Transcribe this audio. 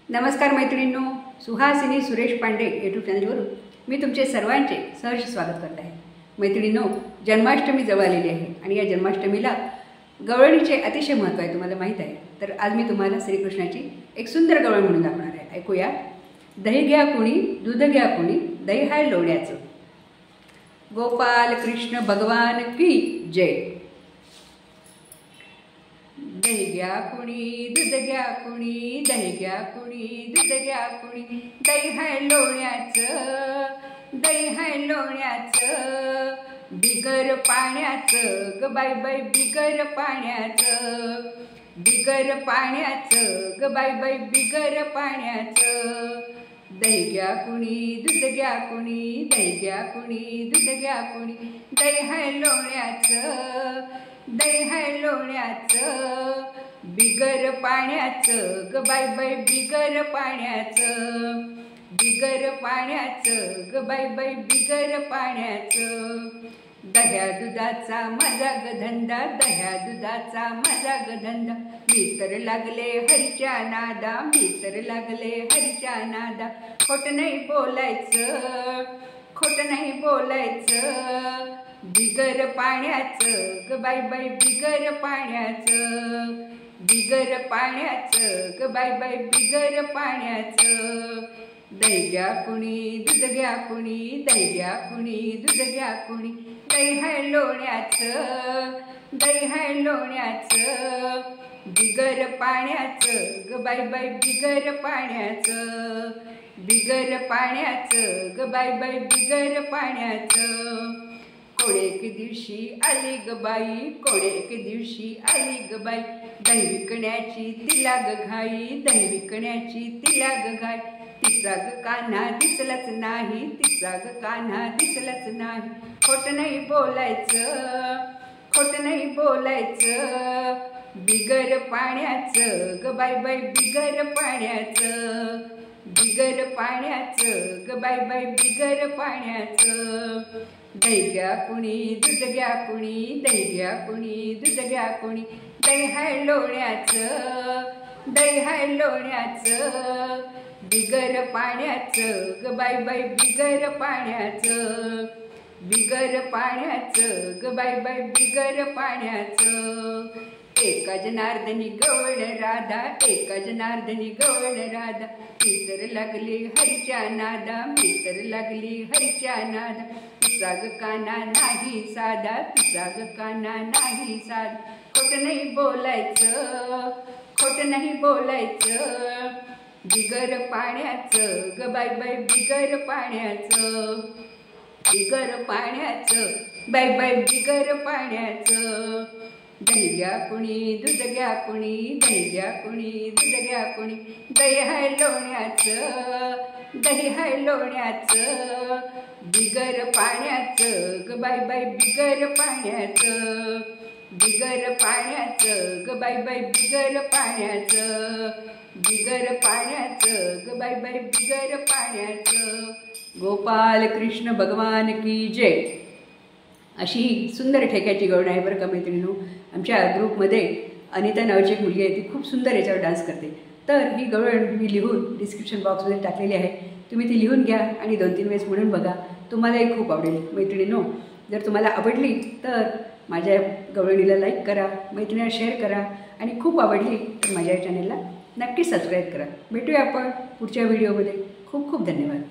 नमस्कार मैत्रिणींनो, सुहासिनी सुरेश पांडे यूट्यूब चॅनलवरून मी तुमचे सर्वांचे सहर्ष स्वागत करत आहे। मैत्रिणींनो, जन्माष्टमी जवळ आलेली आहे आणि या जन्माष्टमीला गवळणीचे अतिशय महत्त्व आहे, तुम्हाला माहीत आहे। तर आज मी तुम्हाला श्रीकृष्णाची एक सुंदर गवळण म्हणून दाखवणार आहे। ऐकूया। दही घ्या कुणी, दूध घ्या कुणी, दही हाय लोण्याचं। गोपाल कृष्ण भगवान की जय। दही घ्या कुणी, दूध घ्या कुणी, दही घ्या कुणी, दूध घ्या कुणी, दही हाय लोण्याचं, दही हाय लोण्याचं, बिगर पाण्याचं ग बाई बाई, बिगर पाण्याचं, बिगर पाण्याचं ग बाई बाई, बिगर पाण्याचं। दही घ्या कुणी, दूध घ्या कुणी, दही घ्या कुणी, दूध घ्या कुणी, दही हाय लोण्याचं, दही हाय लोण्याचं, बिगर पाण्याचं ग बाई बाई, बिगर पाण्याचं, बिगर पाण्याचं ग बाई बाई, बिगर पाण्याचं। दह्या दुधाचा माझा ग धंदा, दह्या दुधाचा माझा ग धंदा, मी तर लागले हरीच्या नादा, मी तर लागले हरीच्या नादा। खोट नाही बोलायचं, खोट नाही बोलायचं, बिगर पाण्याचं ग बाई बाई, बिगर पाण्याचं, बिगर पाण्याचं ग बाई बाई, बिगर पाण्याचं। दही घ्या कुणी, दूध घ्या कुणी, दही घ्या कुणी, दूध घ्या कुणी, दही हाय लोण्याचं, दही हाय लोण्याचं, बिगर पाण्याचं ग बाई बाई, बिगर पाण्याचं, बिगर पाण्याचं ग बाई बाई, बिगर पाण्याचं। कोडेक दिवशी आली ग बाई, कोडेक दिवशी आली ग बाई, दही विकण्याची तिला ग घाई, दही विकण्याची तिला ग घाई। तिचा ग कान्हा दिसलाच नाही, तिचा ग कान्हा दिसलाच नाही। खोट नाही बोलायचं, खोट नाही बोलायचं, बिगर पाण्याचं ग बाई बाई, बिगर पाण्याचं, बिगर पाण्याचं ग बाई बाई, बिगर पाण्याचं। दही घ्या कुणी, दूध घ्या कुणी, दही घ्या कुणी, दूध घ्या कुणी, दही हाय लोण्याचं, दही हाय लोण्याचं, बिगर पाण्याचं ग बाई बाई, बिगर पाण्याचं, बिगर पाण्याचं ग बाई बाई, बिगर पाण्याचं। एका जनार्दनी गवळ राधा, एका जनार्दनी गवळ राधा, मी तर लागली हरीच्या नादा, मी तर लागली हरीच्या नादा। तुझा ग कान्हा नाही साधा, तुझा ग कान्हा नाही साधा। खोट नाही बोलायचं, खोट नाही बोलायचं, बिगर पाण्याचं ग बाई बाई, बिगर पाण्याचं, बिगर पाण्याचं बाई बाई, बिगर पाण्याचं। दही घ्या कुणी, दूध घ्या कुणी, दही घ्या कुणी, दूध घ्या कुणी, दही हाय लोण्याचं, दही हाय लोण्याचं, बिगर पाण्याचं ग बाई बाई, बिगर पाण्याचं, बिगर पाण्याचं ग बाई बाई, बिगर पाण्याचं, बिगर पाण्याचं ग बाई बाई, बिगर पाण्याचं। गोपाल कृष्ण भगवान की जय। अशी सुंदर ठेक्याची गवळण आहे बरं का मैत्रिणींनो। आमच्या ग्रुपमध्ये अनिता नावाची एक मुलगी आहे, ती खूप सुंदर याच्यावर डान्स करते। तर ही गवळण मी लिहून डिस्क्रिप्शन बॉक्समध्ये टाकलेली आहे, तुम्ही ती लिहून घ्या आणि 2-3 वेळेस म्हणून बघा, तुम्हालाही खूप आवडेल मैत्रिणींनो। जर तुम्हाला आवडली तर माझ्या गवळणीला लाईक करा, मैत्रिणीला शेअर करा आणि खूप आवडली तर माझ्या चॅनलला नक्की सबस्क्राईब करा। भेटूया आपण पुढच्या व्हिडिओमध्ये। खूप खूप धन्यवाद।